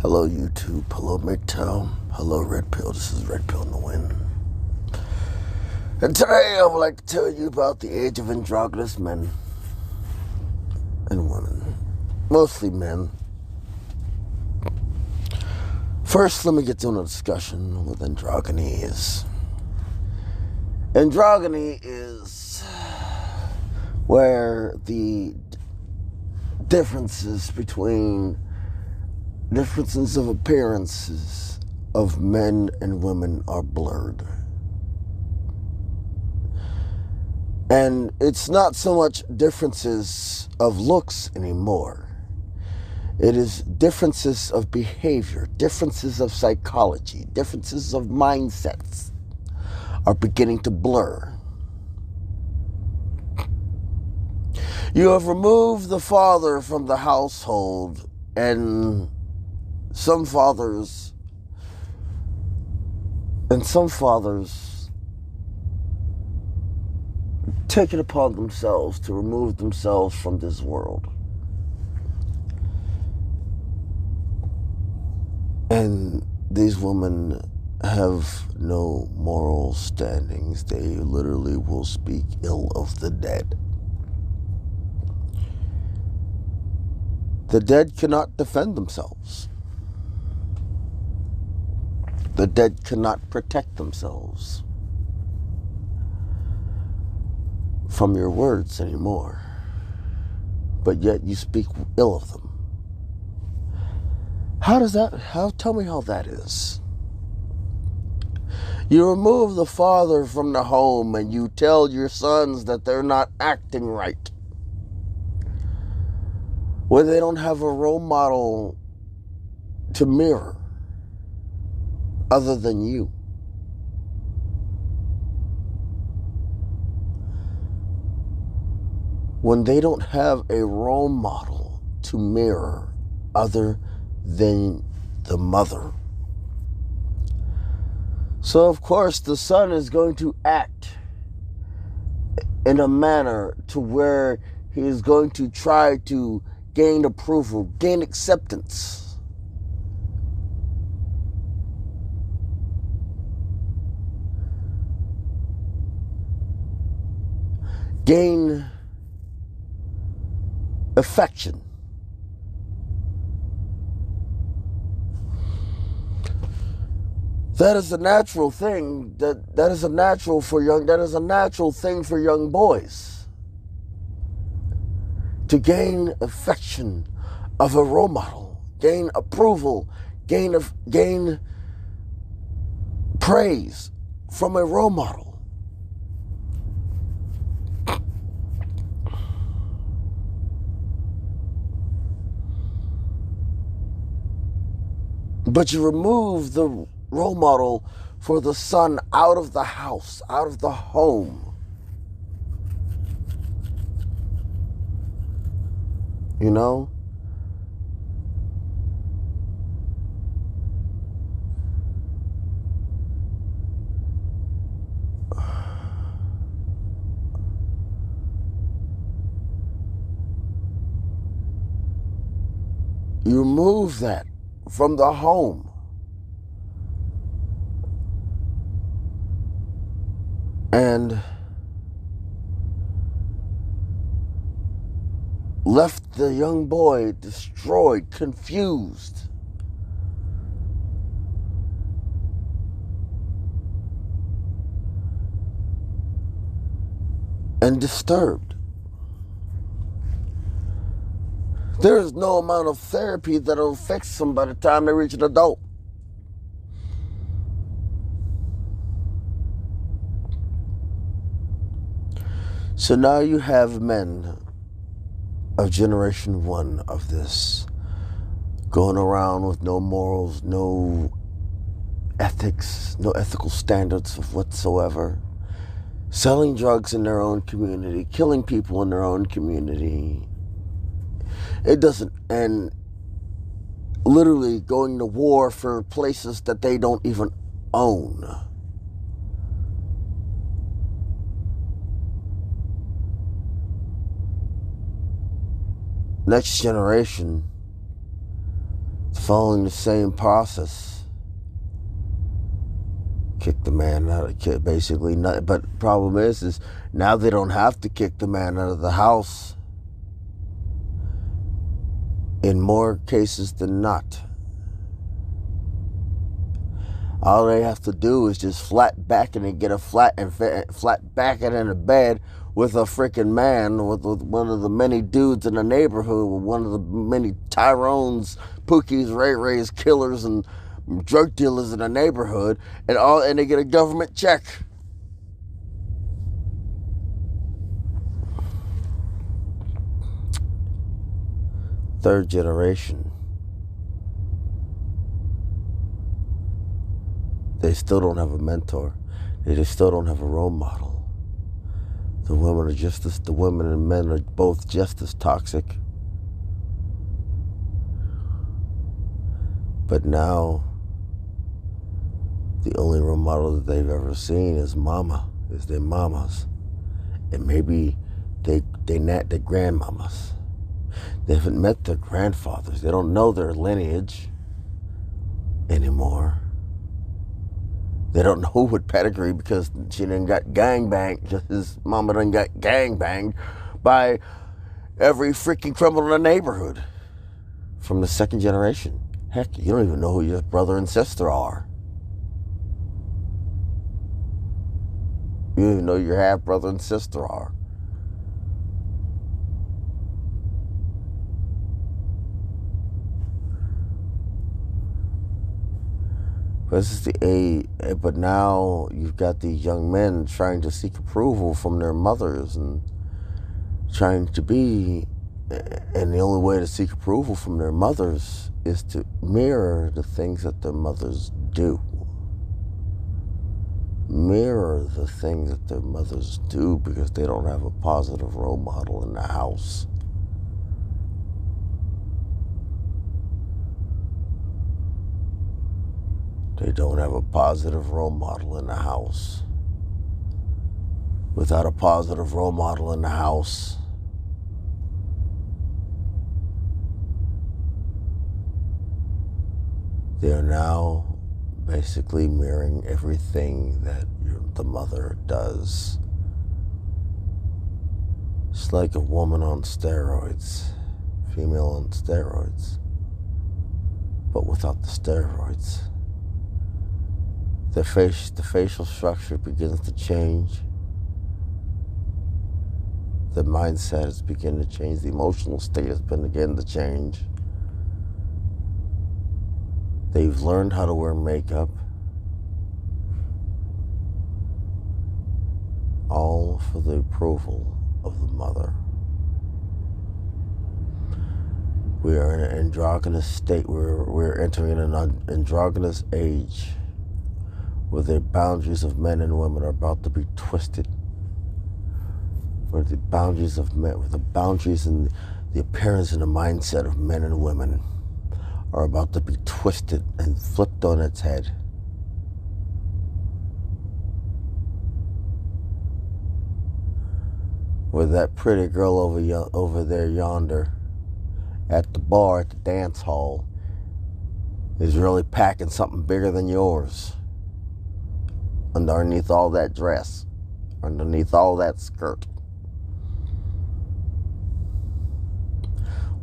Hello YouTube, hello MGTOW, hello Red Pill, this is Red Pill in the Wind. And today I would like to tell you about the age of androgynous men and women. Mostly men. First, let me get to a discussion with androgyny is. Androgyny is where the differences of appearances of men and women are blurred. And it's not so much differences of looks anymore. It is differences of behavior, differences of psychology, differences of mindsets are beginning to blur. You have removed the father from the household, and some fathers take it upon themselves to remove themselves from this world. And these women have no moral standings. They literally will speak ill of the dead. The dead cannot defend themselves. The dead cannot protect themselves from your words anymore. But yet you speak ill of them. Tell me how that is. You remove the father from the home and you tell your sons that they're not acting right, where they don't have a role model to mirror other than you. When they don't have a role model to mirror other than the mother. So of course the son is going to act in a manner to where he is going to try to gain approval, gain acceptance. Gain affection. That is a natural thing. That is a natural thing for young boys. To gain affection of a role model, gain approval, gain praise from a role model. But you remove the role model for the son out of the house, out of the home. You know? You remove that from the home. And left the young boy destroyed, confused. And disturbed. There is no amount of therapy that'll fix them by the time they reach an adult. So now you have men of generation one of this going around with no morals, no ethics, no ethical standards of whatsoever, selling drugs in their own community, killing people in their own community. And literally going to war for places that they don't even own. Next generation following the same process. Kick the man out of the basically not, but the problem is now they don't have to kick the man out of the house in more cases than not. All they have to do is just flat back it and get a flat back it in a bed with a freaking man, with one of the many dudes in the neighborhood, with one of the many Tyrones, Pookies, Ray Rays, killers, and drug dealers in the neighborhood, and they get a government check. Third generation. They still don't have a mentor. They just still don't have a role model. The women and men are both just as toxic. But now, the only role model that they've ever seen is their mamas. And maybe their grandmamas. They haven't met their grandfathers. They don't know their lineage anymore. They don't know what pedigree because she done got gangbanged. His mama done got gangbanged by every freaking criminal in the neighborhood from the second generation. Heck, you don't even know who your brother and sister are. You don't even know who your half brother and sister are. This is the age, but now you've got these young men trying to seek approval from their mothers and trying to be, and the only way to seek approval from their mothers is to mirror the things that their mothers do. Mirror the things that their mothers do because they don't have a positive role model in the house. They don't have a positive role model in the house. Without a positive role model in the house, they are now basically mirroring everything that the mother does. It's like a woman on steroids, female on steroids, but without the steroids. The facial structure begins to change. The mindset is beginning to change. The emotional state has been beginning to change. They've learned how to wear makeup. All for the approval of the mother. We are in an androgynous state. We're entering an androgynous age, where the boundaries of men and women are about to be twisted. Where the boundaries of men, where the boundaries and the appearance and the mindset of men and women are about to be twisted and flipped on its head. Where that pretty girl over there yonder at the bar, at the dance hall, is really packing something bigger than yours. Underneath all that dress, underneath all that skirt,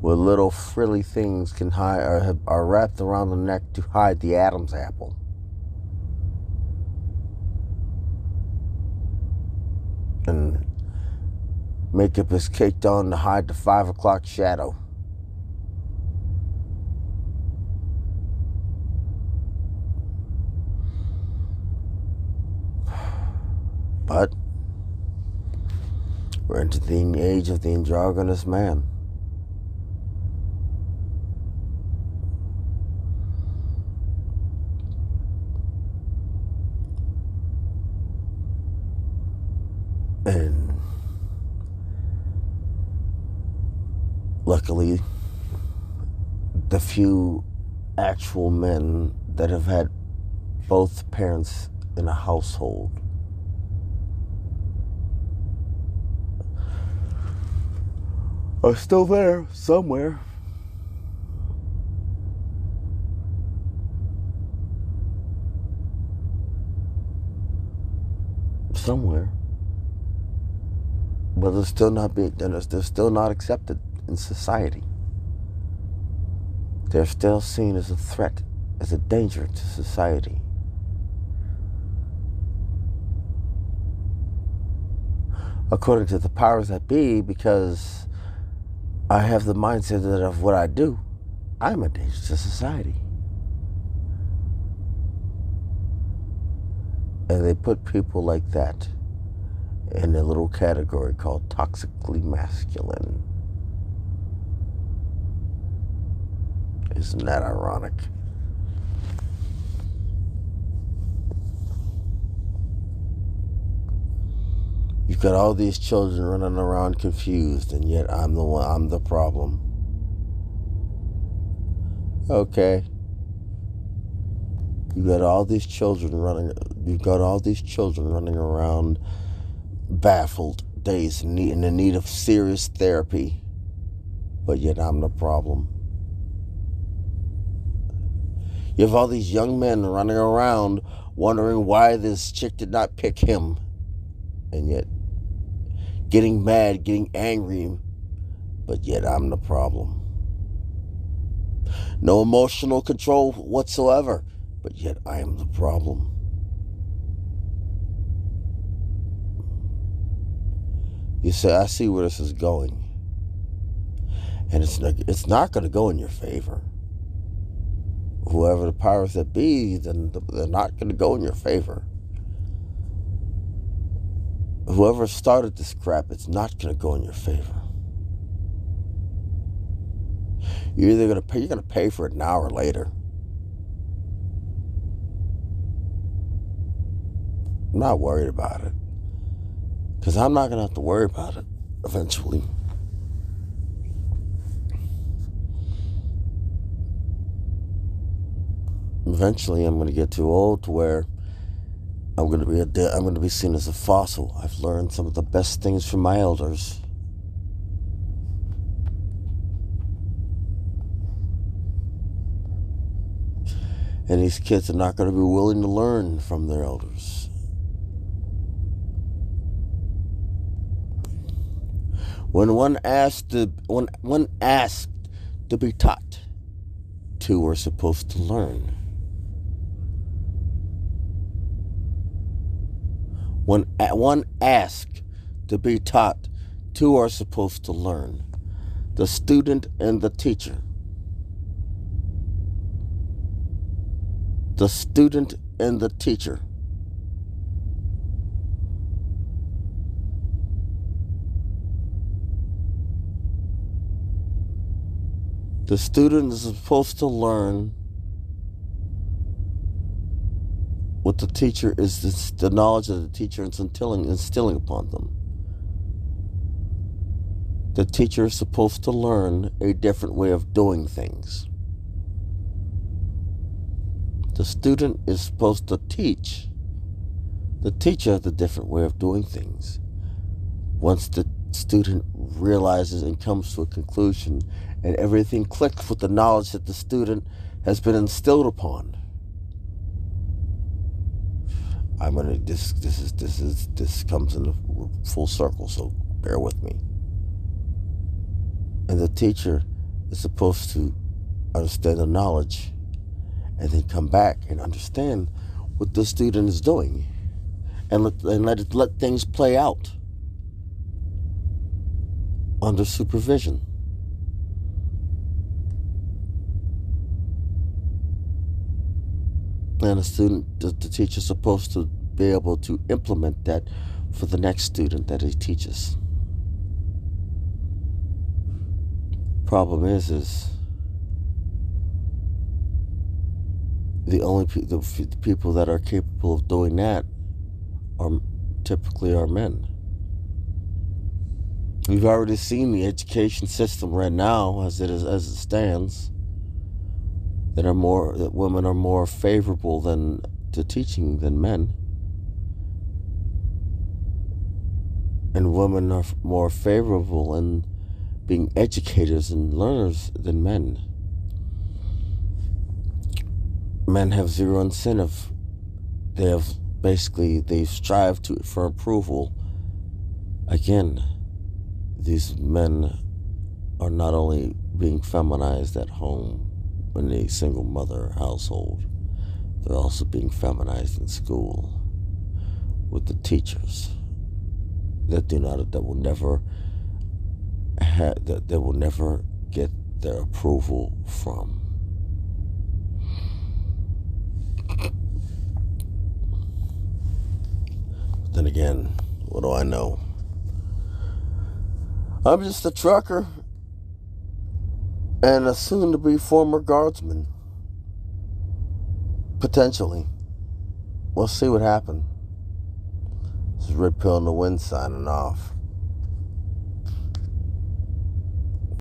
where little frilly things can hide are wrapped around the neck to hide the Adam's apple. And makeup is caked on to hide the 5 o'clock shadow. But we're into the age of the androgynous man. And luckily, the few actual men that have had both parents in a household are still there somewhere. somewhere, but they're still not accepted in society. They're still seen as a threat, as a danger to society. According to the powers that be, because I have the mindset that of what I do, I'm a danger to society. And they put people like that in a little category called toxically masculine. Isn't that ironic? You've got all these children running around confused, and yet I'm the problem. Okay. You've got all these children running around baffled, dazed, in the need of serious therapy, but yet I'm the problem. You have all these young men running around wondering why this chick did not pick him, and yet getting mad, getting angry, but yet I'm the problem. No emotional control whatsoever, but yet I am the problem. You say, I see where this is going. And it's not going to go in your favor. Whoever the powers that be, then they're not going to go in your favor. Whoever started this crap, it's not going to go in your favor. You're either going to pay for it now or later. I'm not worried about it, because I'm not going to have to worry about it eventually. Eventually, I'm going to get too old to where I'm going to be seen as a fossil. I've learned some of the best things from my elders. And these kids are not going to be willing to learn from their elders. When one asked to be taught, two are supposed to learn. When one asked to be taught, two are supposed to learn. The student and the teacher. The student and the teacher. The student is supposed to learn what the teacher is, the knowledge that the teacher is instilling upon them. The teacher is supposed to learn a different way of doing things. The student is supposed to teach the teacher the different way of doing things. Once the student realizes and comes to a conclusion, and everything clicks with the knowledge that the student has been instilled upon. This comes in a full circle, so bear with me. And the teacher is supposed to understand the knowledge and then come back and understand what the student is doing and let things play out under supervision. And the teacher is supposed to be able to implement that for the next student that he teaches. Problem is the people that are capable of doing that are typically men. We've already seen the education system right now as it stands. That women are more favorable to teaching than men, and women are more favorable in being educators and learners than men. Men have zero incentive. They have basically they strive for approval. Again, these men are not only being feminized at home in a single mother household, they're also being feminized in school with the teachers that will never get their approval from. Then again, what do I know? I'm just a trucker and a soon-to-be former guardsman. Potentially. We'll see what happens. This is Red Pill in the Wind signing off.